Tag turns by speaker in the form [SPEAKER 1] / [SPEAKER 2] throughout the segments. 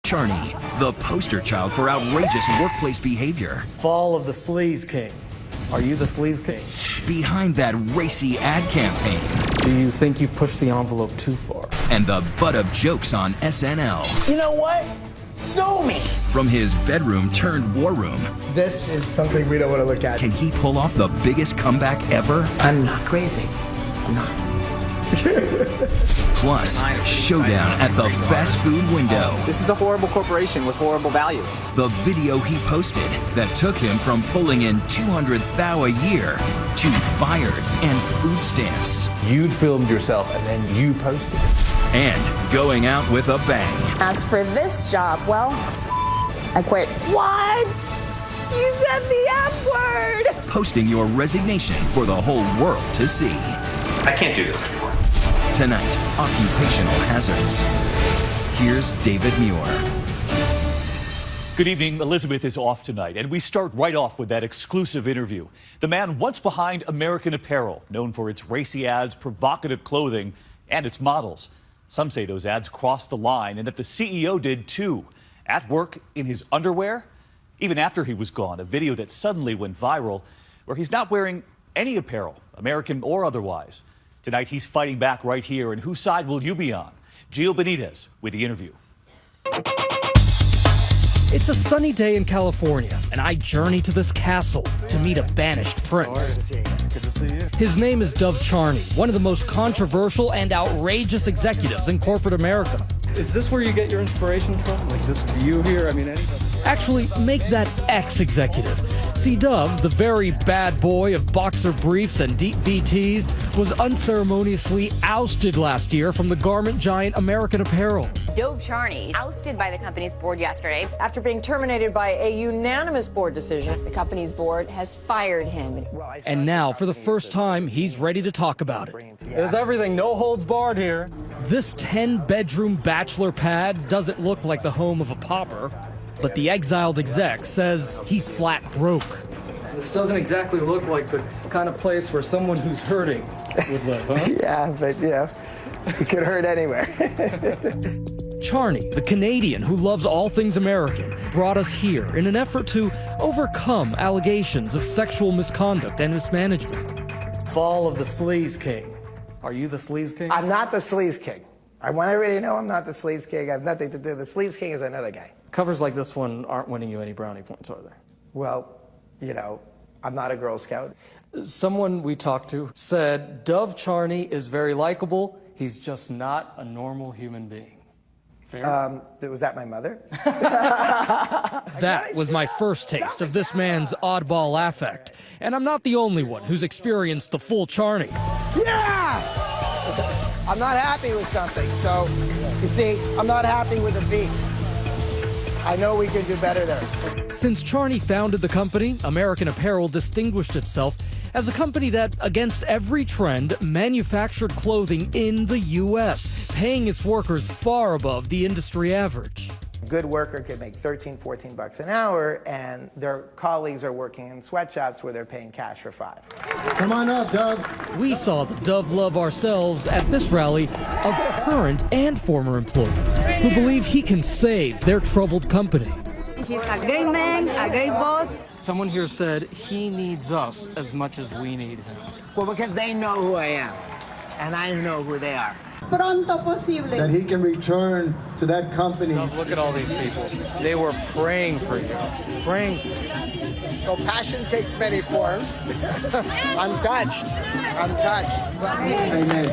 [SPEAKER 1] Charney, the poster child for outrageous workplace behavior.
[SPEAKER 2] Fall of the Sleaze King. Are you the Sleaze King?
[SPEAKER 1] Behind that racy ad campaign.
[SPEAKER 2] Do you think you pushed the envelope too far?
[SPEAKER 1] And the butt of jokes on SNL.
[SPEAKER 3] You know what? Sue me!
[SPEAKER 1] From his bedroom turned war room.
[SPEAKER 3] This is something we don't want to look at.
[SPEAKER 1] Can he pull off the biggest comeback ever?
[SPEAKER 3] I'm not crazy. I'm not.
[SPEAKER 1] Plus, showdown at the fast food window.
[SPEAKER 4] This is a horrible corporation with horrible values.
[SPEAKER 1] The video he posted that took him from pulling in $200,000 a year to fired and food stamps.
[SPEAKER 5] You'd filmed yourself and then you posted it.
[SPEAKER 1] And going out with a bang.
[SPEAKER 6] As for this job, well, I quit. What? You said the F word!
[SPEAKER 1] Posting your resignation for the whole world to see.
[SPEAKER 7] I can't do this anymore.
[SPEAKER 1] Tonight, Occupational Hazards. Here's David Muir.
[SPEAKER 8] Good evening. Elizabeth is off tonight, and we start right off with that exclusive interview. The man once behind American Apparel, known for its racy ads, provocative clothing, and its models. Some say those ads crossed the line and that the CEO did too. At work in his underwear? Even after he was gone, a video that suddenly went viral where he's not wearing any apparel, American or otherwise. Tonight, he's fighting back right here. And whose side will you be on? Gio Benitez with the interview.
[SPEAKER 9] It's a sunny day in California, and I journey to this castle to meet a banished prince.
[SPEAKER 2] Good to see you.
[SPEAKER 9] His name is Dov Charney, one of the most controversial and outrageous executives in corporate America.
[SPEAKER 2] Is this where you get your inspiration from? Like this view here? I mean, anybody?
[SPEAKER 9] Actually, make that ex-executive. See, Dov, the very bad boy of boxer briefs and deep VTs, was unceremoniously ousted last year from the garment giant American Apparel.
[SPEAKER 10] Dov Charney ousted by the company's board yesterday.
[SPEAKER 11] After being terminated by a unanimous board decision,
[SPEAKER 12] the company's board has fired him.
[SPEAKER 9] And now, for the first time, he's ready to talk about it.
[SPEAKER 2] There's everything, no holds barred here.
[SPEAKER 9] This 10-bedroom bachelor pad doesn't look like the home of a pauper, but the exiled exec says he's flat broke.
[SPEAKER 2] This doesn't exactly look like the kind of place where someone who's hurting would live, huh?
[SPEAKER 3] Yeah, but it could hurt anywhere.
[SPEAKER 9] Charney, the Canadian who loves all things American, brought us here in an effort to overcome allegations of sexual misconduct and mismanagement.
[SPEAKER 2] Fall of the Sleaze King. Are you the Sleaze King?
[SPEAKER 3] I'm not the Sleaze King. I want everybody to know I'm not the Sleaze King. I have nothing to do. The Sleaze King is another guy.
[SPEAKER 2] Covers like this one aren't winning you any brownie points, are they?
[SPEAKER 3] Well, I'm not a Girl Scout.
[SPEAKER 2] Someone we talked to said Dov Charney is very likable. He's just not a normal human being. Fair?
[SPEAKER 3] Was that my mother?
[SPEAKER 9] That was my first taste of this man's oddball affect. And I'm not the only one who's experienced the full Charney.
[SPEAKER 3] Yeah! I'm not happy with something, so, you see, I'm not happy with a V. I know we can do better there.
[SPEAKER 9] Since Charney founded the company, American Apparel distinguished itself as a company that, against every trend, manufactured clothing in the U.S., paying its workers far above the industry average.
[SPEAKER 3] A good worker could make $13-14 an hour, and their colleagues are working in sweatshops where they're paying cash for $5.
[SPEAKER 13] Come on up, Dov.
[SPEAKER 9] We saw the Dov love ourselves at this rally of current and former employees who believe he can save their troubled company.
[SPEAKER 11] he's a great man, a great boss.
[SPEAKER 2] Someone here said he needs us as much as we need him.
[SPEAKER 3] Well, because they know who I am, and I know who they are.
[SPEAKER 13] Pronto posible. That he can return to that company.
[SPEAKER 2] Look at all these people. They were praying for you. Praying for you.
[SPEAKER 3] So passion takes many forms. I'm touched. I'm touched.
[SPEAKER 13] Amen.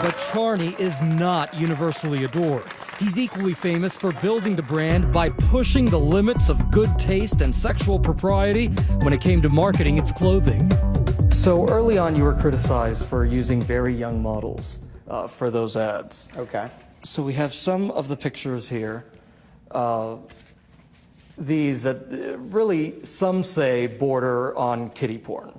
[SPEAKER 9] But Charney is not universally adored. He's equally famous for building the brand by pushing the limits of good taste and sexual propriety when it came to marketing its clothing.
[SPEAKER 2] So early on, you were criticized for using very young models for those ads.
[SPEAKER 3] Okay.
[SPEAKER 2] So we have some of the pictures here. These that really, some say, border on kiddie porn.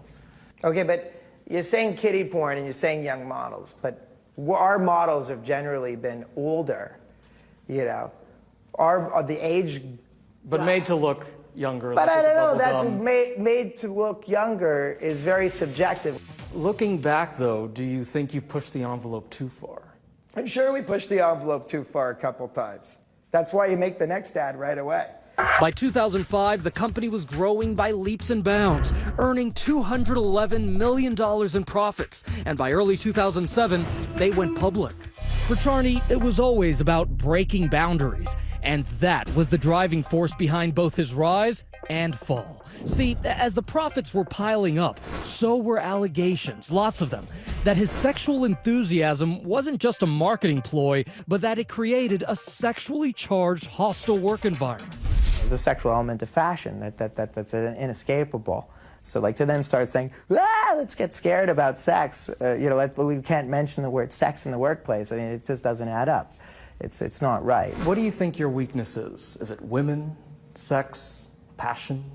[SPEAKER 3] Okay, but you're saying kiddie porn and you're saying young models, but our models have generally been older, you know. Are the age...
[SPEAKER 2] But made to look younger.
[SPEAKER 3] But
[SPEAKER 2] like
[SPEAKER 3] I don't know,
[SPEAKER 2] that's
[SPEAKER 3] made to look younger is very subjective.
[SPEAKER 2] Looking back, though, do you think you pushed the envelope too far?
[SPEAKER 3] I'm sure we pushed the envelope too far a couple times. That's why you make the next ad right away.
[SPEAKER 9] By 2005, the company was growing by leaps and bounds, earning $211 million in profits. And by early 2007, they went public. For Charney, it was always about breaking boundaries. And that was the driving force behind both his rise and fall. See, as the profits were piling up, so were allegations, lots of them, that his sexual enthusiasm wasn't just a marketing ploy, but that it created a sexually charged, hostile work environment.
[SPEAKER 3] There's a sexual element of fashion that's inescapable. So, like, to then start saying, let's get scared about sex, we can't mention the word sex in the workplace. I mean, it just doesn't add up. It's not right.
[SPEAKER 2] What do you think your weakness is? Is it women, sex, passion?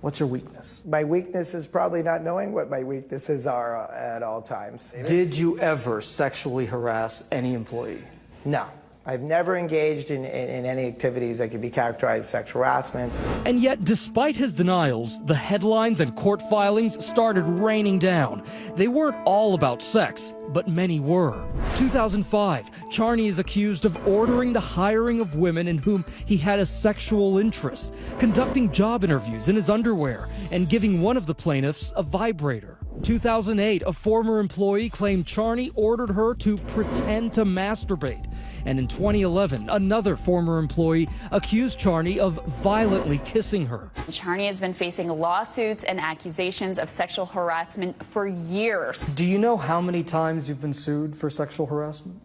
[SPEAKER 2] What's your weakness?
[SPEAKER 3] My weakness is probably not knowing what my weaknesses are at all times.
[SPEAKER 2] Did you ever sexually harass any employee?
[SPEAKER 3] No. I've never engaged in any activities that could be characterized as sexual harassment.
[SPEAKER 9] And yet, despite his denials, the headlines and court filings started raining down. They weren't all about sex, but many were. 2005, Charney is accused of ordering the hiring of women in whom he had a sexual interest, conducting job interviews in his underwear, and giving one of the plaintiffs a vibrator. 2008, a former employee claimed Charney ordered her to pretend to masturbate. And in 2011, another former employee accused Charney of violently kissing her.
[SPEAKER 10] Charney has been facing lawsuits and accusations of sexual harassment for years.
[SPEAKER 2] Do you know how many times you've been sued for sexual harassment?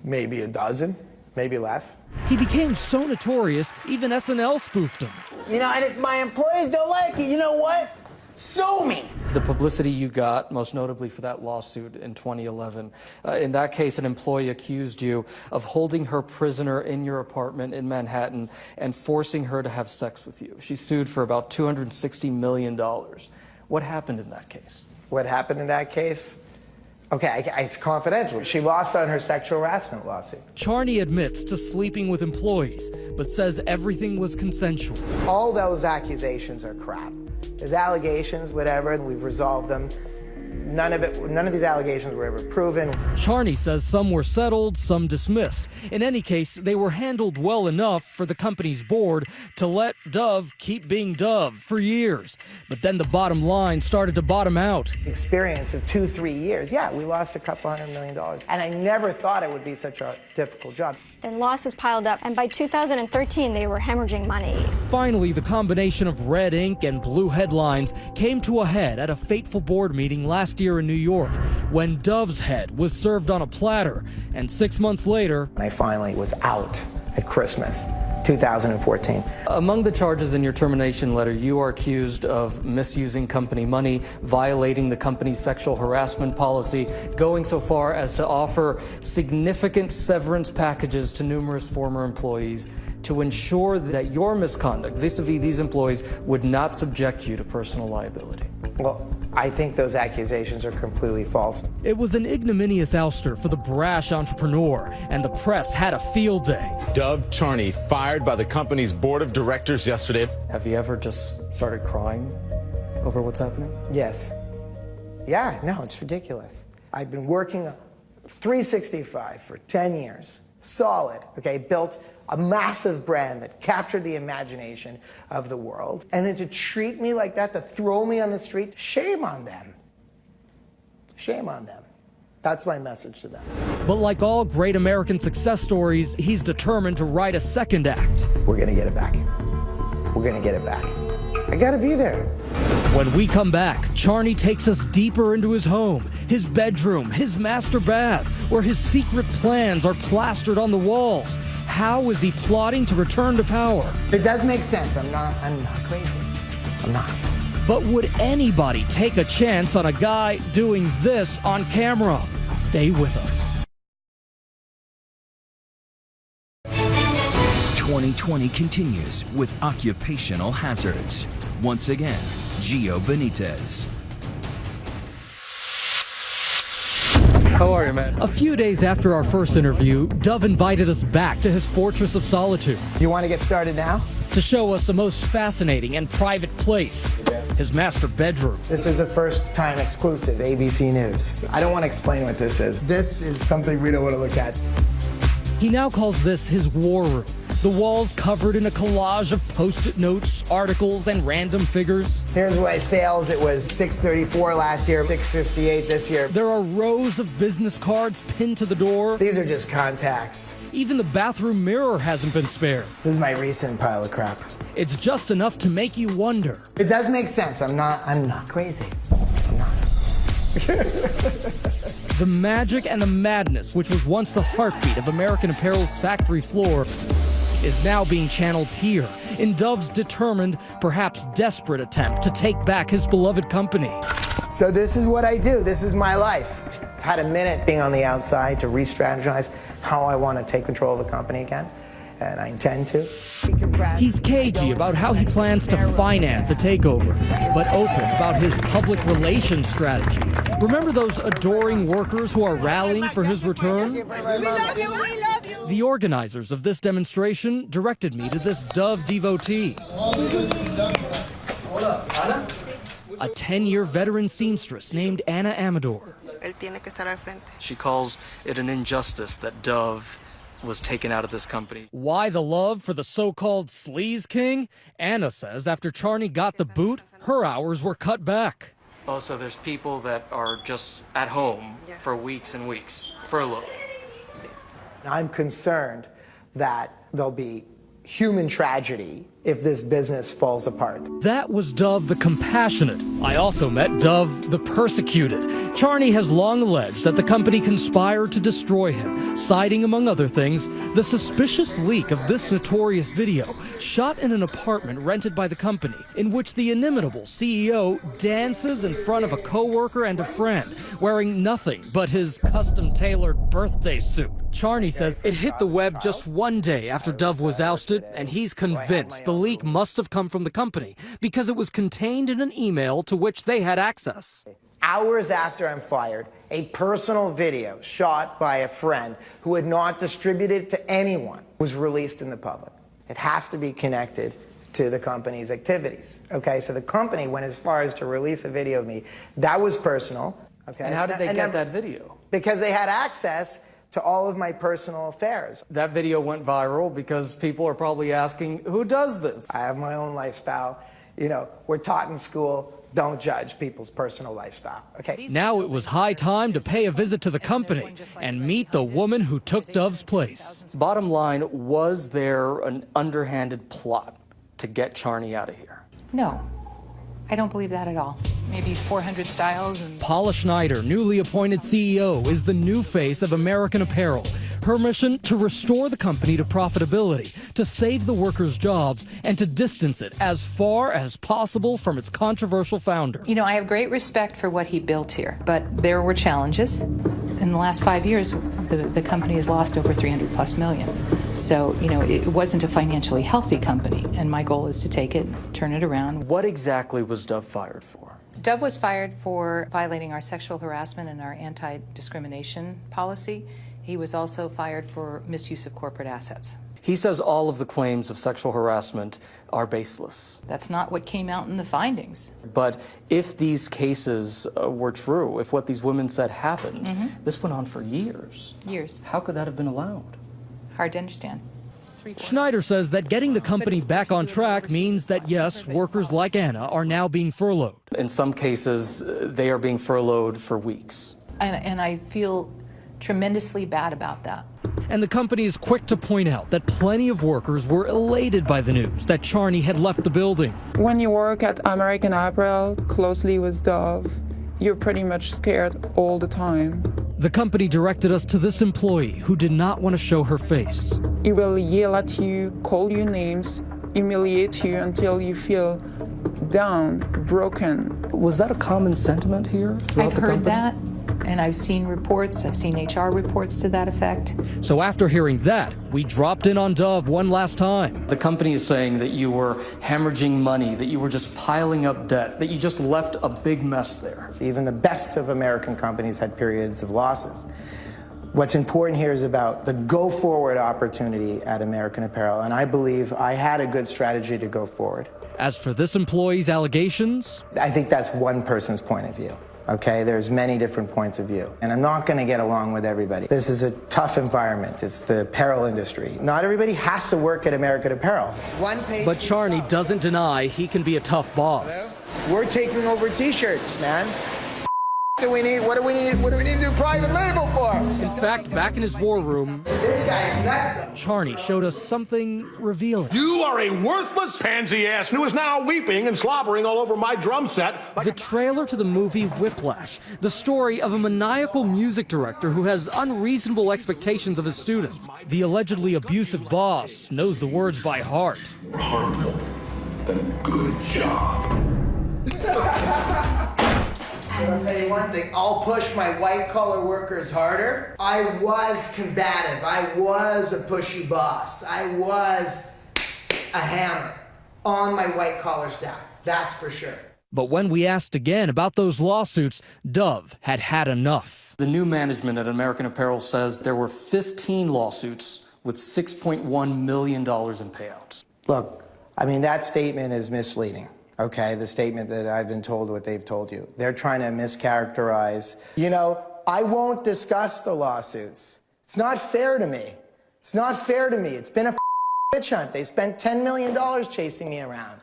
[SPEAKER 3] Maybe a dozen, maybe less.
[SPEAKER 9] He became so notorious, even SNL spoofed him.
[SPEAKER 3] And if my employees don't like it, you know what? Sue me!
[SPEAKER 2] The publicity you got, most notably for that lawsuit in 2011, in that case, an employee accused you of holding her prisoner in your apartment in Manhattan and forcing her to have sex with you. She sued for about $260 million. What happened in that case?
[SPEAKER 3] What happened in that case? Okay, it's confidential. She lost on her sexual harassment lawsuit.
[SPEAKER 9] Charney admits to sleeping with employees, but says everything was consensual.
[SPEAKER 3] All those accusations are crap. There's allegations, whatever, and we've resolved them. None of these allegations were ever proven.
[SPEAKER 9] Charney says some were settled, some dismissed. In any case, they were handled well enough for the company's board to let Dove keep being Dove for years. But then the bottom line started to bottom out.
[SPEAKER 3] Experience of 2-3 years. Yeah, we lost a couple $100 million. And I never thought it would be such a difficult job.
[SPEAKER 14] Then losses piled up, and by 2013, they were hemorrhaging money.
[SPEAKER 9] Finally, the combination of red ink and blue headlines came to a head at a fateful board meeting last year in New York, when Dove's head was served on a platter, and 6 months later,
[SPEAKER 3] I finally was out at Christmas 2014.
[SPEAKER 2] Among the charges in your termination letter, you are accused of misusing company money, violating the company's sexual harassment policy, going so far as to offer significant severance packages to numerous former employees to ensure that your misconduct vis-a-vis these employees would not subject you to personal liability.
[SPEAKER 3] Well, I think those accusations are completely false.
[SPEAKER 9] It was an ignominious ouster for the brash entrepreneur, and the press had a field day.
[SPEAKER 15] Dove Charney fired by the company's board of directors yesterday.
[SPEAKER 2] Have you ever just started crying over what's happening?
[SPEAKER 3] Yes. Yeah, no, it's ridiculous. I've been working 365 for 10 years, solid, okay, built a massive brand that captured the imagination of the world. And then to treat me like that, to throw me on the street, shame on them. Shame on them. That's my message to them.
[SPEAKER 9] But like all great American success stories, he's determined to write a second act.
[SPEAKER 3] We're gonna get it back. We're gonna get it back. I gotta be there.
[SPEAKER 9] When we come back, Charney takes us deeper into his home, his bedroom, his master bath, where his secret plans are plastered on the walls. How is he plotting to return to power?
[SPEAKER 3] It does make sense. I'm not crazy. I'm not.
[SPEAKER 9] But would anybody take a chance on a guy doing this on camera? Stay with us.
[SPEAKER 1] 2020 continues with Occupational Hazards. Once again, Gio Benitez.
[SPEAKER 2] How are you, man?
[SPEAKER 9] A few days after our first interview, Dove invited us back to his fortress of solitude.
[SPEAKER 3] You want to get started now?
[SPEAKER 9] To show us a most fascinating and private place, his master bedroom.
[SPEAKER 3] This is a first-time exclusive, ABC News. I don't want to explain what this is. This is something we don't want to look at.
[SPEAKER 9] He now calls this his war room. The walls covered in a collage of post-it notes, articles, and random figures.
[SPEAKER 3] Here's my sales. It was 634 last year, 658 this year.
[SPEAKER 9] There are rows of business cards pinned to the door.
[SPEAKER 3] These are just contacts.
[SPEAKER 9] Even the bathroom mirror hasn't been spared.
[SPEAKER 3] This is my recent pile of crap.
[SPEAKER 9] It's just enough to make you wonder.
[SPEAKER 3] It does make sense. I'm not crazy. I'm not.
[SPEAKER 9] The magic and the madness, which was once the heartbeat of American Apparel's factory floor, is now being channeled here in Dove's determined, perhaps desperate attempt to take back his beloved company.
[SPEAKER 3] So this is what I do. This is my life. I've had a minute being on the outside to re-strategize how I want to take control of the company again, and I intend to.
[SPEAKER 9] He's cagey about how he plans to finance a takeover, but open about his public relations strategy. Remember those adoring workers who are rallying for his return?
[SPEAKER 6] We love you, we love you.
[SPEAKER 9] The organizers of this demonstration directed me to this Dove devotee. A 10-year veteran seamstress named Anna Amador. She calls it an injustice that Dove was taken out of this company. Why the love for the so-called sleaze king? Anna says after Charney got the boot, her hours were cut back. Oh, so there's people that are just at home for weeks and weeks, furloughed.
[SPEAKER 3] I'm concerned that there'll be human tragedy if this business falls apart.
[SPEAKER 9] That was Dove the compassionate. I also met Dove the persecuted. Charney has long alleged that the company conspired to destroy him, citing, among other things, the suspicious leak of this notorious video shot in an apartment rented by the company, in which the inimitable CEO dances in front of a coworker and a friend, wearing nothing but his custom-tailored birthday suit. Charney says it hit the web just one day after Dove was ousted, and he's convinced the leak must have come from the company because it was contained in an email to which they had access.
[SPEAKER 3] Hours after I'm fired, a personal video shot by a friend who had not distributed it to anyone was released in the public. It has to be connected to the company's activities. Okay, so the company went as far as to release a video of me. That was personal. Okay.
[SPEAKER 2] And how did they get that video?
[SPEAKER 3] Because they had access to all of my personal affairs.
[SPEAKER 2] That video went viral because people are probably asking, who does this?
[SPEAKER 3] I have my own lifestyle. You know, we're taught in school, don't judge people's personal lifestyle, okay?
[SPEAKER 9] Now it was high time to pay a visit to the company and meet the woman who took Dove's place.
[SPEAKER 2] Bottom line, was there an underhanded plot to get Charney out of here?
[SPEAKER 16] No, I don't believe that at all. Maybe 400 styles.
[SPEAKER 9] Paula Schneider, newly appointed CEO, is the new face of American Apparel. Her mission to restore the company to profitability, to save the workers' jobs, and to distance it as far as possible from its controversial founder.
[SPEAKER 16] You know, I have great respect for what he built here, but there were challenges. In the last 5 years, the company has lost over $300+ million. So, you know, it wasn't a financially healthy company, and my goal is to take it, turn it around.
[SPEAKER 2] What exactly was Dove fired for?
[SPEAKER 16] Dove was fired for violating our sexual harassment and our anti-discrimination policy. He was also fired for misuse of corporate assets.
[SPEAKER 2] He says all of the claims of sexual harassment are baseless.
[SPEAKER 16] That's not what came out in the findings.
[SPEAKER 2] But if these cases were true, if what these women said happened, this went on for years.
[SPEAKER 16] Years.
[SPEAKER 2] How could that have been allowed?
[SPEAKER 16] Hard to understand.
[SPEAKER 9] Schneider says that getting the company back on track means that, yes, workers like Anna are now being furloughed.
[SPEAKER 2] In some cases, they are being furloughed for weeks.
[SPEAKER 16] And I feel tremendously bad about that.
[SPEAKER 9] And the company is quick to point out that plenty of workers were elated by the news that Charney had left the building.
[SPEAKER 17] When you work at American Apparel closely with Dove, you're pretty much scared all the time.
[SPEAKER 9] The company directed us to this employee who did not want to show her face.
[SPEAKER 17] He will yell at you, call you names, humiliate you until you feel down, broken.
[SPEAKER 2] Was that a common sentiment here?
[SPEAKER 16] I've heard that, and I've seen reports, I've seen HR reports to that effect.
[SPEAKER 9] So after hearing that, we dropped in on Dove one last time.
[SPEAKER 2] The company is saying that you were hemorrhaging money, that you were just piling up debt, that you just left a big mess there.
[SPEAKER 3] Even the best of American companies had periods of losses. What's important here is about the go-forward opportunity at American Apparel, and I believe I had a good strategy to go forward.
[SPEAKER 9] As for this employee's allegations,
[SPEAKER 3] I think that's one person's point of view. Okay, there's many different points of view, and I'm not going to get along with everybody. This is a tough environment. It's the apparel industry. Not everybody has to work at American Apparel.
[SPEAKER 9] But Charney doesn't deny he can be a tough boss.
[SPEAKER 3] We're taking over t-shirts, man. What do we need to do private label for?
[SPEAKER 9] In fact, back in his war room,
[SPEAKER 3] This guy's nuts, though.
[SPEAKER 9] Charney showed us something revealing.
[SPEAKER 18] You are a worthless pansy ass who is now weeping and slobbering all over my drum set.
[SPEAKER 9] The trailer to the movie Whiplash, the story of a maniacal music director who has unreasonable expectations of his students. The allegedly abusive boss knows the words by heart.
[SPEAKER 18] Harder than good job.
[SPEAKER 3] I'll tell you one thing, I'll push my white-collar workers harder. I was combative. I was a pushy boss. I was a hammer on my white-collar staff. That's for sure.
[SPEAKER 9] But when we asked again about those lawsuits, Dove had had enough.
[SPEAKER 2] The new management at American Apparel says there were 15 lawsuits with $6.1 million in payouts.
[SPEAKER 3] Look, I mean, that statement is misleading. Okay, the statement that I've been told what they've told you. They're trying to mischaracterize. You know, I won't discuss the lawsuits. It's not fair to me. It's not fair to me. It's been a witch hunt. They spent $10 million chasing me around.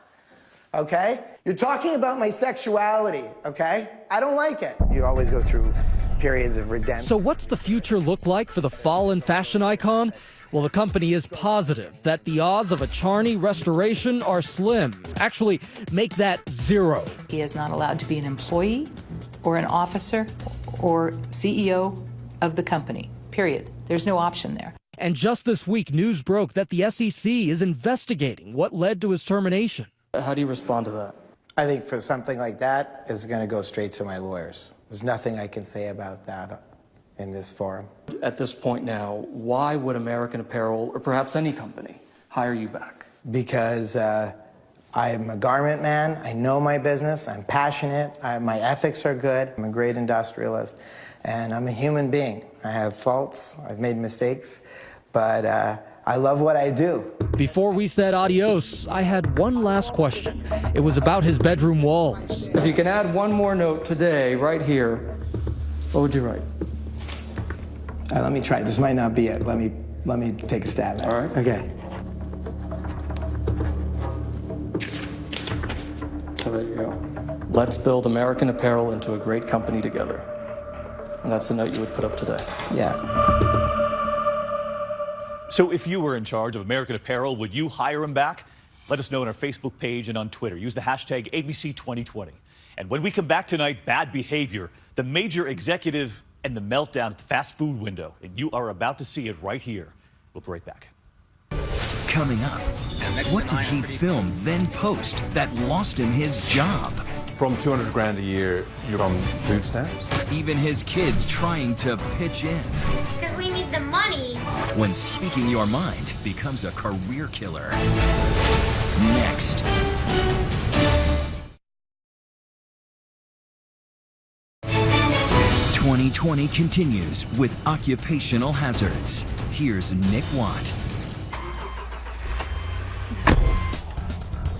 [SPEAKER 3] Okay? You're talking about my sexuality, okay? I don't like it. You always go through periods of redemption.
[SPEAKER 9] So what's the future look like for the fallen fashion icon? Well, the company is positive that the odds of a Charney restoration are slim. Actually, make that 0.
[SPEAKER 16] He is not allowed to be an employee or an officer or CEO of the company, period. There's no option there.
[SPEAKER 9] And just this week, news broke that the SEC is investigating what led to his termination.
[SPEAKER 2] How do you respond to that?
[SPEAKER 3] I think for something like that, it's going to go straight to my lawyers. There's nothing I can say about that in this forum.
[SPEAKER 2] At this point now, why would American Apparel, or perhaps any company, hire you back?
[SPEAKER 3] Because I'm a garment man. I know my business. I'm passionate. My ethics are good. I'm a great industrialist. And I'm a human being. I have faults. I've made mistakes. But I love what I do.
[SPEAKER 9] Before we said adios, I had one last question. It was about his bedroom walls.
[SPEAKER 2] If you can add one more note today, right here, what would you write?
[SPEAKER 3] Let me try. This might not be it. Let me take a stab at it.
[SPEAKER 2] All right.
[SPEAKER 3] Okay.
[SPEAKER 2] So there you go. Let's build American Apparel into a great company together. And that's the note you would put up today.
[SPEAKER 3] Yeah.
[SPEAKER 8] So if you were in charge of American Apparel, would you hire him back? Let us know on our Facebook page and on Twitter. Use the hashtag ABC2020. And when we come back tonight, bad behavior, the major executive and the meltdown at the fast food window. And you are about to see it right here. We'll be right back.
[SPEAKER 1] Coming up, what did he film then post that lost him his job?
[SPEAKER 5] From 200 grand a year, you're on food stamps?
[SPEAKER 1] Even his kids trying to pitch in.
[SPEAKER 19] Because we need the money.
[SPEAKER 1] When speaking your mind becomes a career killer. Next. "2020 continues with Occupational Hazards. Here's Nick Watt.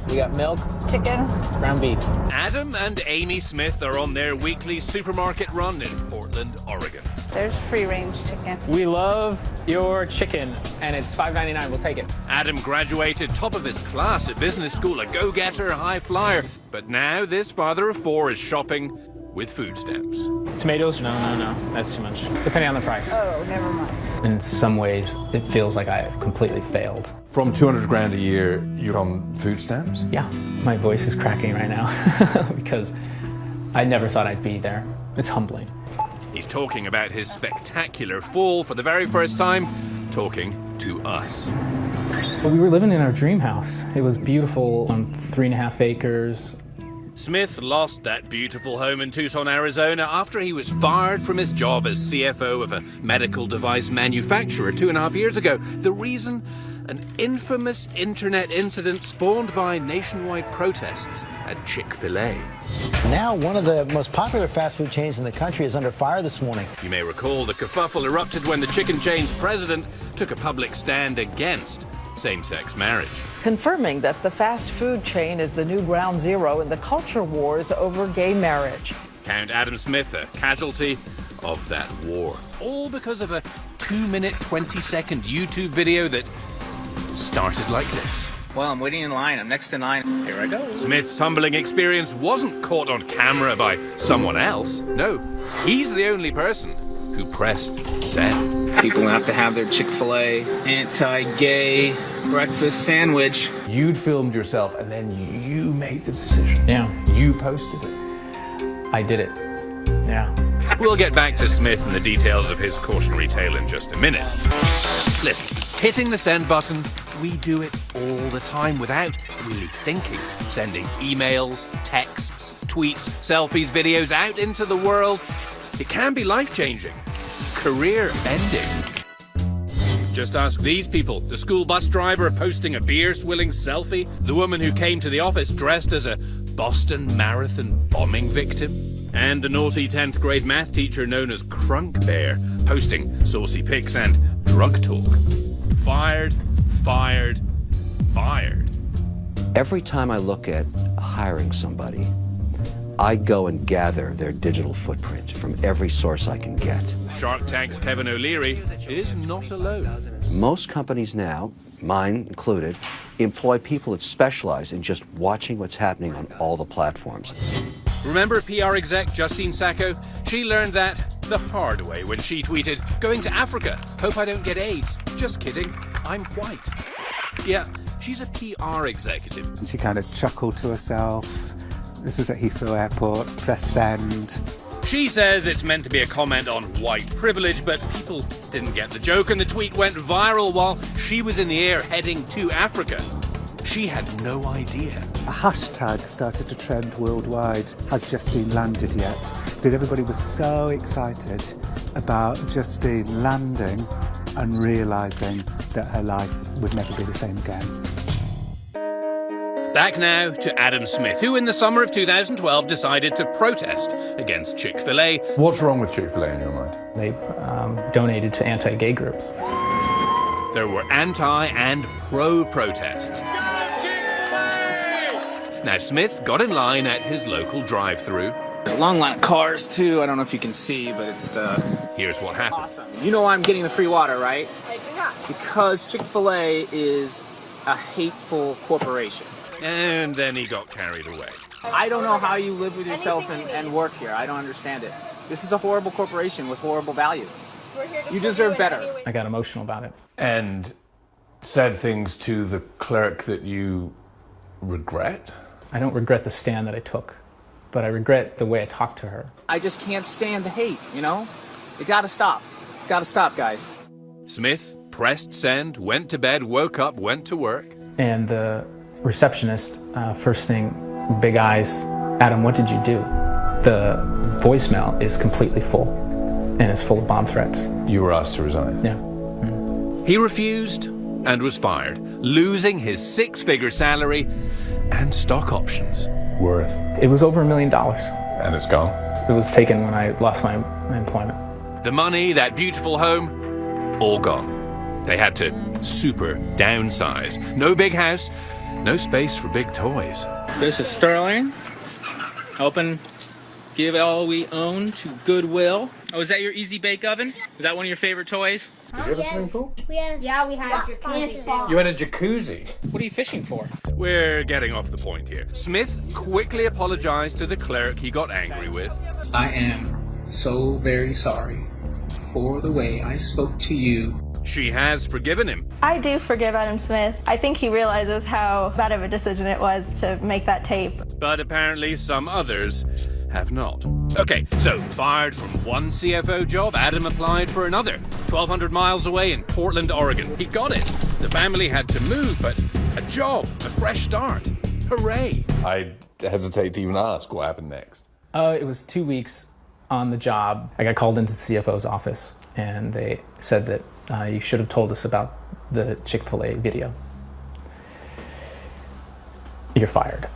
[SPEAKER 4] We got milk,
[SPEAKER 11] Chicken.
[SPEAKER 4] ground beef.
[SPEAKER 20] Adam and Amy Smith are on their weekly supermarket run in Portland, Oregon.
[SPEAKER 11] There's free-range chicken.
[SPEAKER 4] We love your chicken, and it's $5.99. We'll take it.
[SPEAKER 20] Adam graduated top of his class at business school, a go-getter, high flyer. But now this father of 4 is shopping with food stamps.
[SPEAKER 4] Tomatoes? No. That's too much. Depending on the price.
[SPEAKER 11] Oh, never mind.
[SPEAKER 4] In some ways, it feels like I completely failed.
[SPEAKER 5] From 200 grand a year, you're on food stamps?
[SPEAKER 4] Yeah, my voice is cracking right now because I never thought I'd be there. It's humbling.
[SPEAKER 20] He's talking about his spectacular fall for the very first time, talking to us.
[SPEAKER 4] We were living in our dream house. It was beautiful on 3.5 acres.
[SPEAKER 20] Smith lost that beautiful home in Tucson, Arizona after he was fired from his job as CFO of a medical device manufacturer 2.5 years ago. The reason? An infamous internet incident spawned by nationwide protests at Chick-fil-A.
[SPEAKER 21] Now, one of the most popular fast food chains in the country is under fire this morning.
[SPEAKER 20] You may recall the kerfuffle erupted when the chicken chain's president took a public stand against same-sex marriage.
[SPEAKER 11] Confirming that the fast food chain is the new ground zero in the culture wars over gay marriage.
[SPEAKER 20] Count Adam Smith a casualty of that war. All because of a 2-minute, 20-second YouTube video that started like this.
[SPEAKER 7] Well, I'm waiting in line. I'm next in line. Here I go.
[SPEAKER 20] Smith's humbling experience wasn't caught on camera by someone else. No, he's the only person who pressed send.
[SPEAKER 7] People have to have their Chick-fil-A anti-gay breakfast sandwich.
[SPEAKER 5] You'd filmed yourself and then you made the decision.
[SPEAKER 4] Yeah.
[SPEAKER 5] You posted it.
[SPEAKER 4] I did it. Yeah.
[SPEAKER 20] We'll get back to Smith and the details of his cautionary tale in just a minute. Listen, hitting the send button, we do it all the time without really thinking. Sending emails, texts, tweets, selfies, videos out into the world. It can be life-changing, career-ending. Just ask these people. The school bus driver posting a beer-swilling selfie. The woman who came to the office dressed as a Boston Marathon bombing victim. And the naughty 10th grade math teacher known as Crunk Bear posting saucy pics and drug talk. Fired, fired, fired.
[SPEAKER 22] Every time I look at hiring somebody, I go and gather their digital footprint from every source I can get.
[SPEAKER 20] Shark Tank's Kevin O'Leary is not alone.
[SPEAKER 22] Most companies now, mine included, employ people that specialize in just watching what's happening on all the platforms.
[SPEAKER 20] Remember PR exec Justine Sacco? She learned that the hard way when she tweeted, "Going to Africa, hope I don't get AIDS. Just kidding, I'm white." Yeah, she's a PR executive.
[SPEAKER 23] And she kind of chuckled to herself. This was at Heathrow Airport, press send.
[SPEAKER 20] She says it's meant to be a comment on white privilege, but people didn't get the joke and the tweet went viral while she was in the air heading to Africa. She had no idea.
[SPEAKER 23] A hashtag started to trend worldwide. Has Justine landed yet? Because everybody was so excited about Justine landing and realising that her life would never be the same again.
[SPEAKER 20] Back now to Adam Smith, who in the summer of 2012 decided to protest against Chick-fil-A.
[SPEAKER 5] What's wrong with Chick-fil-A in your mind?
[SPEAKER 4] They donated to anti-gay groups.
[SPEAKER 20] There were anti- and pro-protests. Now, Smith got in line at his local drive-thru.
[SPEAKER 7] There's a long line of cars, too. I don't know if you can see, but it's,
[SPEAKER 20] Here's what happened.
[SPEAKER 7] awesome. You know why I'm getting the free water, right? I do not. Because Chick-fil-A is a hateful corporation.
[SPEAKER 20] And then he got carried away.
[SPEAKER 7] I don't know how you live with yourself and work here. I don't understand it. This is a horrible corporation with horrible values. You deserve better.
[SPEAKER 4] I got emotional about it.
[SPEAKER 5] And said things to the clerk that you regret?
[SPEAKER 4] I don't regret the stand that I took, but I regret the way I talked to her.
[SPEAKER 7] I just can't stand the hate, you know? It gotta stop. It's gotta stop, guys.
[SPEAKER 20] Smith pressed send, went to bed, woke up, went to work.
[SPEAKER 4] And the receptionist, first thing, big eyes, "Adam, what did you do?" The voicemail is completely full, and it's full of bomb threats.
[SPEAKER 5] You were asked to resign?
[SPEAKER 4] Yeah.
[SPEAKER 20] He refused and was fired, losing his 6-figure salary and stock options.
[SPEAKER 5] Worth?
[SPEAKER 4] It was over $1 million.
[SPEAKER 5] And it's gone?
[SPEAKER 4] It was taken when I lost my employment.
[SPEAKER 20] The money, that beautiful home, all gone. They had to super downsize. No big house, no space for big toys.
[SPEAKER 7] This is Sterling. Open, give all we own to Goodwill. Oh, is that your Easy Bake Oven? Is that one of your favorite toys?
[SPEAKER 5] Did you have a swimming pool?
[SPEAKER 19] We had a jacuzzi.
[SPEAKER 5] You had a jacuzzi?
[SPEAKER 7] What are you fishing for?
[SPEAKER 20] We're getting off the point here. Smith quickly apologized to the clerk he got angry with.
[SPEAKER 7] I am so very sorry for the way I spoke to you.
[SPEAKER 20] She has forgiven him.
[SPEAKER 14] I do forgive Adam Smith. I think he realizes how bad of a decision it was to make that tape.
[SPEAKER 20] But apparently some others have not. Okay, so fired from one CFO job, Adam applied for another, 1,200 miles away in Portland, Oregon. He got it. The family had to move, but a job, a fresh start. Hooray.
[SPEAKER 5] I hesitate to even ask what happened next.
[SPEAKER 4] It was 2 weeks on the job. I got called into the CFO's office, and they said that you should have told us about the Chick-fil-A video. You're fired.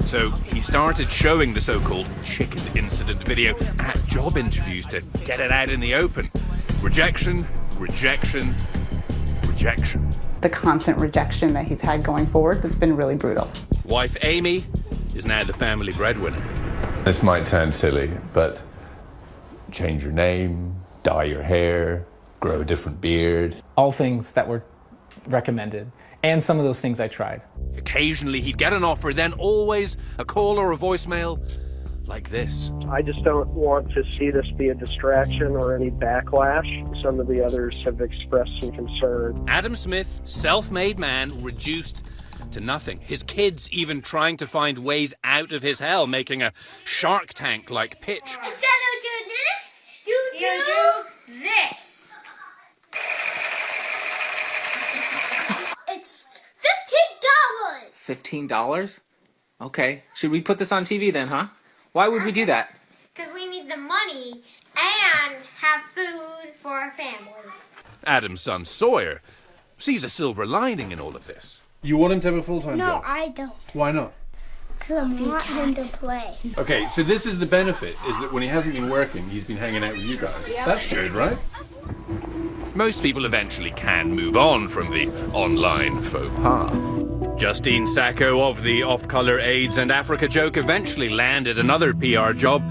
[SPEAKER 20] So he started showing the so-called chicken incident video at job interviews to get it out in the open. Rejection, rejection, rejection.
[SPEAKER 24] The constant rejection that he's had going forward, that's been really brutal.
[SPEAKER 20] Wife Amy is now the family breadwinner.
[SPEAKER 5] This might sound silly, but change your name, dye your hair, grow a different beard.
[SPEAKER 4] All things that were recommended, and some of those things I tried.
[SPEAKER 20] Occasionally he'd get an offer, then always a call or a voicemail like this.
[SPEAKER 10] I just don't want to see this be a distraction or any backlash. Some of the others have expressed some concern.
[SPEAKER 20] Adam Smith, self-made man, reduced to nothing. His kids even trying to find ways out of his hell, making a Shark Tank-like pitch.
[SPEAKER 19] Instead of doing this, you do this. It's $15.
[SPEAKER 7] $15? Okay. Should we put this on TV then, huh? Why would we do that?
[SPEAKER 19] Because we need the money and have food for our family.
[SPEAKER 20] Adam's son Sawyer sees a silver lining in all of this.
[SPEAKER 12] You want him to have a full-time job?
[SPEAKER 19] No, I don't.
[SPEAKER 12] Why not?
[SPEAKER 19] Because I want him to play.
[SPEAKER 12] Okay, so this is the benefit, is that when he hasn't been working, he's been hanging out with you guys.
[SPEAKER 19] Yep.
[SPEAKER 12] That's good, right?
[SPEAKER 20] Most people eventually can move on from the online faux pas. Justine Sacco of the Off-Color AIDS and Africa joke eventually landed another PR job,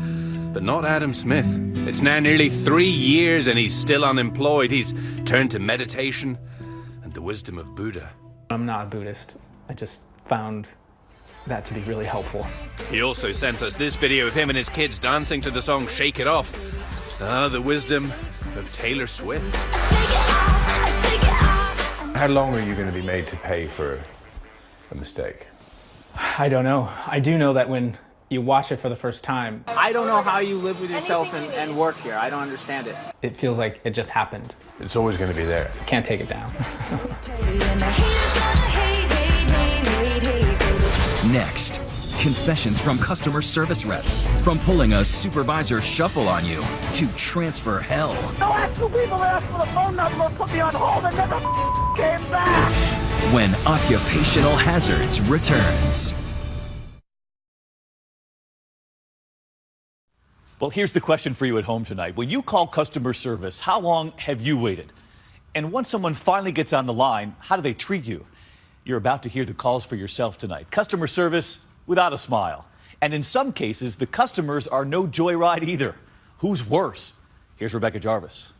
[SPEAKER 20] but not Adam Smith. It's now nearly 3 years and he's still unemployed. He's turned to meditation and the wisdom of Buddha.
[SPEAKER 4] I'm not a Buddhist. I just found that to be really helpful.
[SPEAKER 20] He also sent us this video of him and his kids dancing to the song Shake It Off. The wisdom of Taylor Swift.
[SPEAKER 5] How long are you going to be made to pay for a mistake?
[SPEAKER 4] I don't know. I do know that when you watch it for the first time,
[SPEAKER 7] I don't know how you live with yourself and work here. I don't understand it.
[SPEAKER 4] it feels like it just happened.
[SPEAKER 5] It's always going to be there.
[SPEAKER 4] Can't take it down.
[SPEAKER 1] Next, confessions from customer service reps. From pulling a supervisor shuffle on you to transfer hell.
[SPEAKER 13] No, I had 2 people that asked for the phone number, put me on hold, and never came back.
[SPEAKER 1] When Occupational Hazards returns.
[SPEAKER 8] Well, here's the question for you at home tonight. When you call customer service, how long have you waited? And once someone finally gets on the line, how do they treat you? You're about to hear the calls for yourself tonight. Customer service without a smile. And in some cases, the customers are no joyride either. Who's worse? Here's Rebecca Jarvis.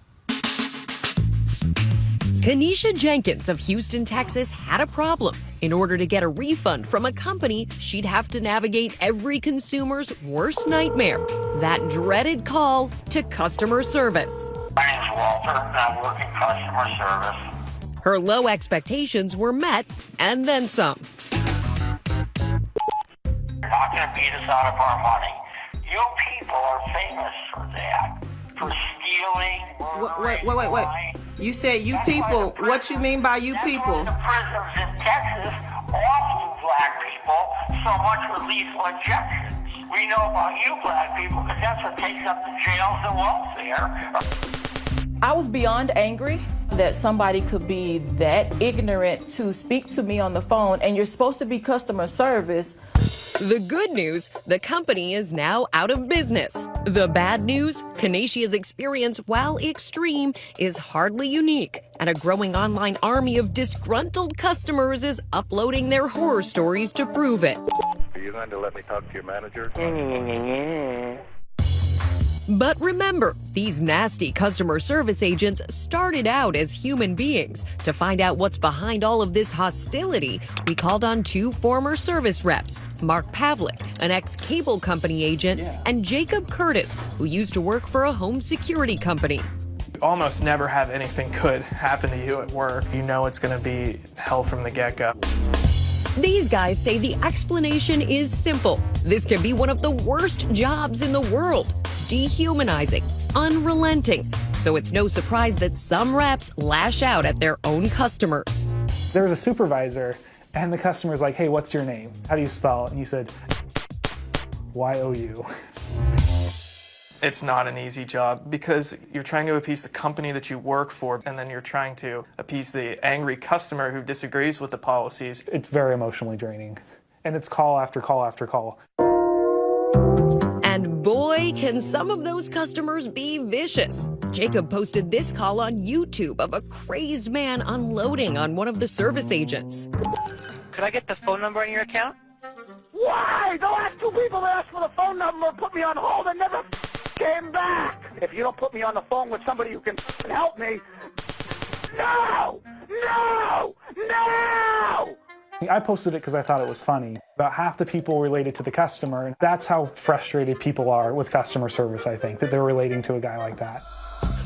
[SPEAKER 15] Kenesha Jenkins of Houston, Texas had a problem. In order to get a refund from a company, she'd have to navigate every consumer's worst nightmare, that dreaded call to customer service.
[SPEAKER 13] My name's Walter, and I work in customer service.
[SPEAKER 15] Her low expectations were met, and then some.
[SPEAKER 13] You're not going to beat us out of our money. You people are famous for that, for stealing, murdering.
[SPEAKER 25] Wait. You said you people. What you mean by you people?
[SPEAKER 13] The prisons in Texas offer black people so much with lethal injections. We know about you black people because that's what takes up the jails and welfare.
[SPEAKER 25] I was beyond angry that somebody could be that ignorant to speak to me on the phone, and you're supposed to be customer service.
[SPEAKER 15] The good news, the company is now out of business. The bad news, Kenesha's experience, while extreme, is hardly unique, and a growing online army of disgruntled customers is uploading their horror stories to prove it.
[SPEAKER 26] Are you going to let me talk to your manager?
[SPEAKER 15] But remember, these nasty customer service agents started out as human beings. To find out what's behind all of this hostility, we called on 2 former service reps, Mark Pavlik, an ex-cable company agent, and Jacob Curtis, who used to work for a home security company.
[SPEAKER 27] You almost never have anything good happen to you at work. You know it's going to be hell from the get-go.
[SPEAKER 15] These guys say the explanation is simple. This can be one of the worst jobs in the world. Dehumanizing, unrelenting. So it's no surprise that some reps lash out at their own customers.
[SPEAKER 23] There was a supervisor, and the customer's like, hey, what's your name? How do you spell it? And he said, Y-O-U.
[SPEAKER 27] It's not an easy job because you're trying to appease the company that you work for, and then you're trying to appease the angry customer who disagrees with the policies.
[SPEAKER 23] It's very emotionally draining, and it's call after call after call.
[SPEAKER 15] And boy, can some of those customers be vicious. Jacob posted this call on YouTube of a crazed man unloading on one of the service agents.
[SPEAKER 13] Could I get the phone number on your account? Why? The last two people that asked for the phone number put me on hold and never came back. If you don't put me on the phone with somebody who can help me, no! No! No!
[SPEAKER 4] I posted it because I thought it was funny. About half the people related to the customer, and that's how frustrated people are with customer service, I think, that they're relating to a guy like that.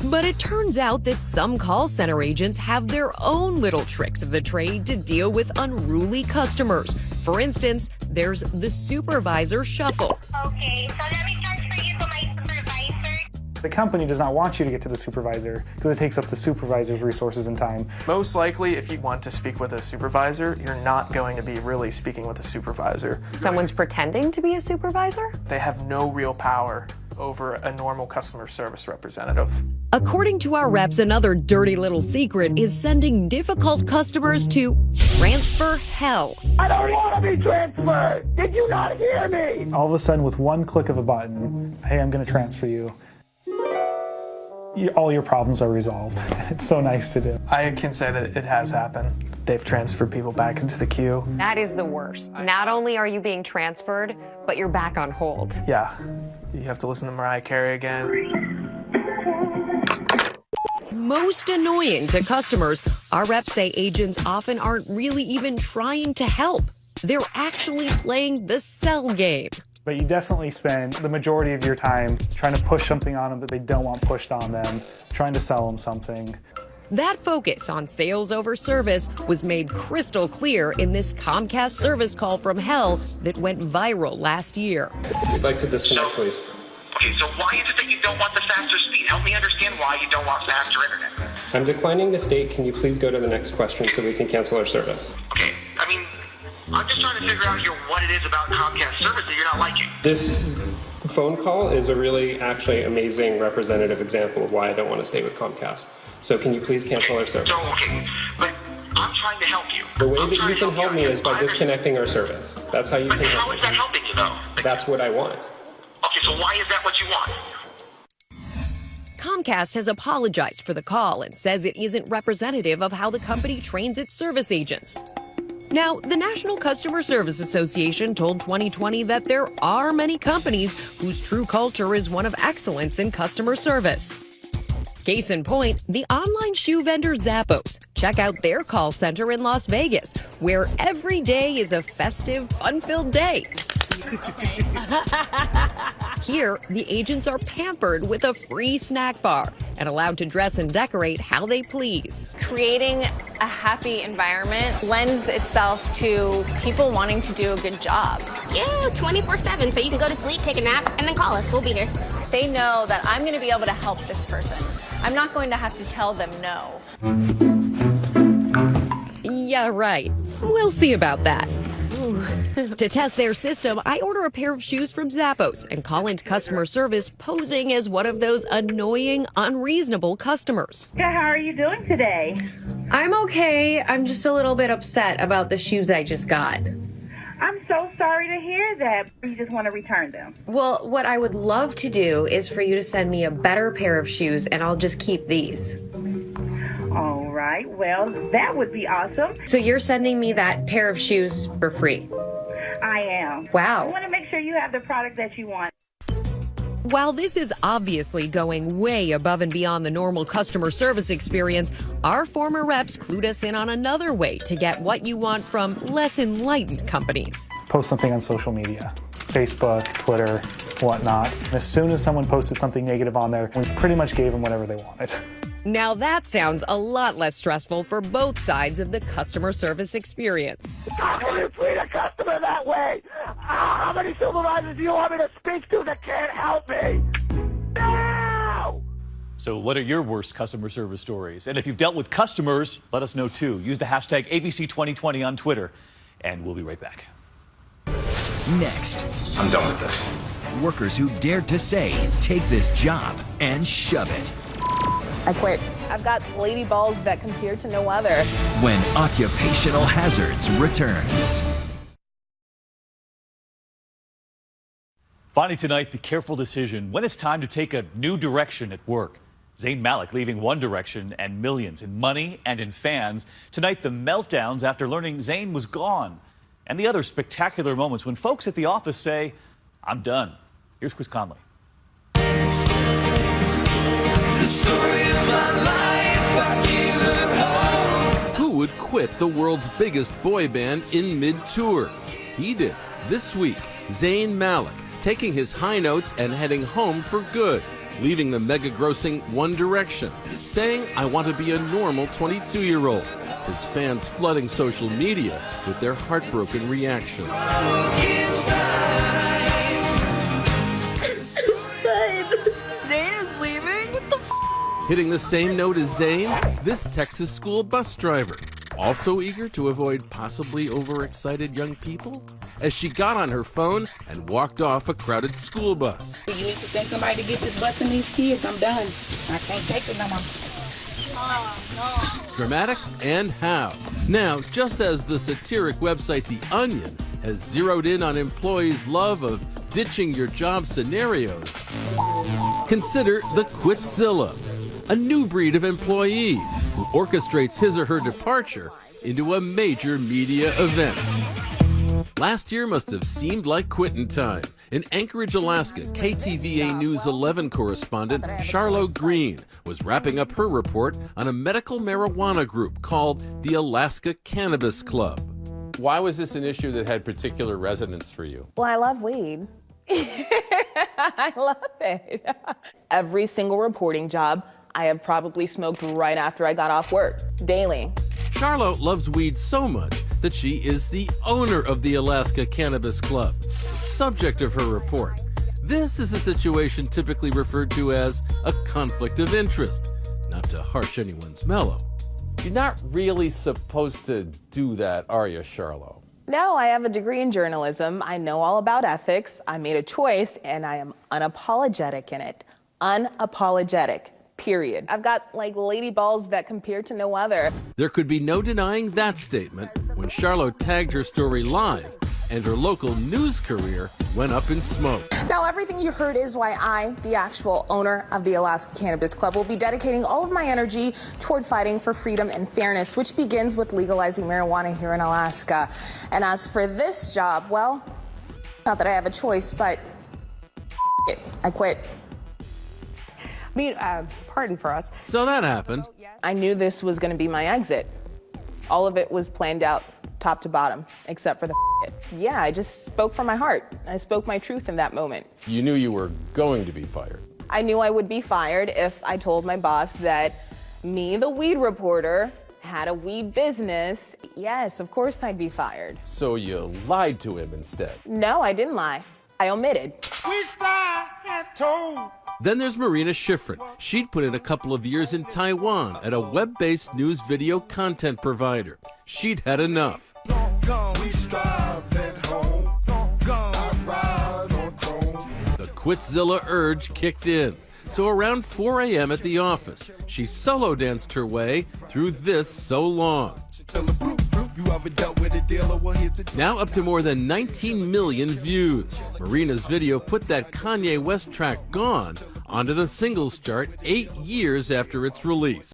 [SPEAKER 15] But it turns out that some call center agents have their own little tricks of the trade to deal with unruly customers. For instance, there's the supervisor shuffle.
[SPEAKER 19] Okay, so let me transfer you to my supervisor.
[SPEAKER 4] The company does not want you to get to the supervisor because it takes up the supervisor's resources and time.
[SPEAKER 27] Most likely, if you want to speak with a supervisor, you're not going to be really speaking with a supervisor.
[SPEAKER 2] Someone's pretending to be a supervisor?
[SPEAKER 27] They have no real power over a normal customer service representative.
[SPEAKER 15] According to our reps, another dirty little secret is sending difficult customers to transfer hell.
[SPEAKER 13] I don't want to be transferred! Did you not hear me?
[SPEAKER 4] All of a sudden, with one click of a button, hey, I'm going to transfer you. All your problems are resolved. It's so nice to do.
[SPEAKER 27] I can say that it has happened. They've transferred people back into the queue.
[SPEAKER 2] That is the worst. Not only are you being transferred, but you're back on hold.
[SPEAKER 27] Yeah, you have to listen to Mariah Carey again.
[SPEAKER 15] Most annoying to customers, our reps say agents often aren't really even trying to help. They're actually playing the sell game.
[SPEAKER 4] But you definitely spend the majority of your time trying to push something on them that they don't want pushed on them, trying to sell them something.
[SPEAKER 15] That focus on sales over service was made crystal clear in this Comcast service call from hell that went viral last year.
[SPEAKER 3] We'd like to disconnect, please.
[SPEAKER 13] Okay, so why is it that you don't want the faster speed? Help me understand why you don't want faster internet.
[SPEAKER 3] I'm declining this date. Can you please go to the next question so we can cancel our service?
[SPEAKER 13] Okay, I mean, I'm just trying to figure out here what it is about Comcast service that you're not liking.
[SPEAKER 3] This phone call is a really actually amazing representative example of why I don't want to stay with Comcast. So can you please cancel our service?
[SPEAKER 13] So, okay, but I'm trying to help you.
[SPEAKER 3] The way that you can help me is by disconnecting our service. That's how you can help me.
[SPEAKER 13] How is that helping you, though?
[SPEAKER 3] That's what I want.
[SPEAKER 13] Okay, so why is that what you want?
[SPEAKER 15] Comcast has apologized for the call and says it isn't representative of how the company trains its service agents. Now, the National Customer Service Association told 2020 that there are many companies whose true culture is one of excellence in customer service. Case in point, the online shoe vendor Zappos. Check out their call center in Las Vegas, where every day is a festive, fun-filled day. Here, the agents are pampered with a free snack bar and allowed to dress and decorate how they please.
[SPEAKER 14] Creating a happy environment lends itself to people wanting to do a good job.
[SPEAKER 19] Yeah, 24/7, so you can go to sleep, take a nap, and then call us. We'll be here.
[SPEAKER 14] They know that I'm going to be able to help this person. I'm not going to have to tell them no.
[SPEAKER 15] Yeah, right. We'll see about that. To test their system, I order a pair of shoes from Zappos and call into customer service posing as one of those annoying, unreasonable customers.
[SPEAKER 6] How are you doing today?
[SPEAKER 2] I'm okay. I'm just a little bit upset about the shoes I just got.
[SPEAKER 6] I'm so sorry to hear that. You just want to return them.
[SPEAKER 2] Well, what I would love to do is for you to send me a better pair of shoes and I'll just keep these.
[SPEAKER 6] All right. Well, that would be awesome.
[SPEAKER 2] So you're sending me that pair of shoes for free?
[SPEAKER 6] I am.
[SPEAKER 2] Wow.
[SPEAKER 6] I want to make sure you have the product that you want.
[SPEAKER 15] While this is obviously going way above and beyond the normal customer service experience, our former reps clued us in on another way to get what you want from less enlightened companies.
[SPEAKER 4] Post something on social media, Facebook, Twitter, whatnot. And as soon as someone posted something negative on there, we pretty much gave them whatever they wanted.
[SPEAKER 15] Now that sounds a lot less stressful for both sides of the customer service experience.
[SPEAKER 13] How can you treat a customer that way? How many supervisors do you want me to speak to that can't help me? No!
[SPEAKER 8] So what are your worst customer service stories? And if you've dealt with customers, let us know too. Use the hashtag ABC2020 on Twitter, and we'll be right back.
[SPEAKER 1] Next,
[SPEAKER 12] I'm done with this.
[SPEAKER 1] Workers who dared to say, take this job and shove it.
[SPEAKER 25] I quit. I've got lady balls that compare to no other.
[SPEAKER 1] When Occupational Hazards returns.
[SPEAKER 8] Finally tonight, the careful decision when it's time to take a new direction at work. Zayn Malik leaving one direction and millions in money and in fans. Tonight, the meltdowns after learning Zayn was gone. and the other spectacular moments when folks at the office say, I'm done. Here's Chris Conley.
[SPEAKER 20] Who would quit the world's biggest boy band in mid-tour? He did. This week, Zayn Malik taking his high notes and heading home for good, leaving the mega-grossing One Direction, saying, I want to be a normal 22-year-old. His fans flooding social media with their heartbroken reaction.
[SPEAKER 9] Zayn is leaving? What the f?
[SPEAKER 20] Hitting the same note as Zayn, this Texas school bus driver, also eager to avoid possibly overexcited young people, as she got on her phone and walked off a crowded school bus.
[SPEAKER 9] You need to send somebody to get this bus and these kids. I'm done. I can't take it no more.
[SPEAKER 20] Dramatic and how. Now, just as the satiric website The Onion has zeroed in on employees' love of ditching your job scenarios, consider the Quitzilla, a new breed of employee who orchestrates his or her departure into a major media event. Last year must have seemed like quitting time. In Anchorage, Alaska, KTVA News 11 correspondent Charlotte Green was wrapping up her report on a medical marijuana group called the Alaska Cannabis Club.
[SPEAKER 11] Why was this an issue that had particular resonance for you?
[SPEAKER 25] Well, I love weed. I love it. Every single reporting job I have probably smoked right after I got off work, daily.
[SPEAKER 20] Charlotte loves weed so much that she is the owner of the Alaska Cannabis Club, the subject of her report. This is a situation typically referred to as a conflict of interest, not to harsh anyone's mellow.
[SPEAKER 11] You're not really supposed to do that, are you, Charlotte?
[SPEAKER 25] No, I have a degree in journalism. I know all about ethics. I made a choice, and I am unapologetic in it. Unapologetic. Period. I've got like lady balls that compare to no other.
[SPEAKER 20] There could be no denying that statement when Charlotte tagged her story live and her local news career went up in smoke.
[SPEAKER 16] Now, everything you heard is why I, the actual owner of the Alaska Cannabis Club, will be dedicating all of my energy toward fighting for freedom and fairness, which begins with legalizing marijuana here in Alaska. And as for this job, well, not that I have a choice, but I quit. Pardon for us.
[SPEAKER 20] So that happened.
[SPEAKER 25] I knew this was going to be my exit. All of it was planned out top to bottom, except for the Yeah, I just spoke from my heart. I spoke my truth in that moment.
[SPEAKER 11] You knew you were going to be fired.
[SPEAKER 25] I knew I would be fired if I told my boss that me, the weed reporter, had a weed business. Yes, of course I'd be fired.
[SPEAKER 11] So you lied to him instead.
[SPEAKER 25] No, I didn't lie. I omitted.
[SPEAKER 20] Then there's Marina Schifrin. She'd put in a couple of years in Taiwan at a web-based news video content provider. She'd had enough. The Quitzilla urge kicked in. So around 4 a.m. at the office, she solo danced her way through this so long. Now up to more than 19 million views. Marina's video put that Kanye West track Gone onto the singles chart 8 years after its release.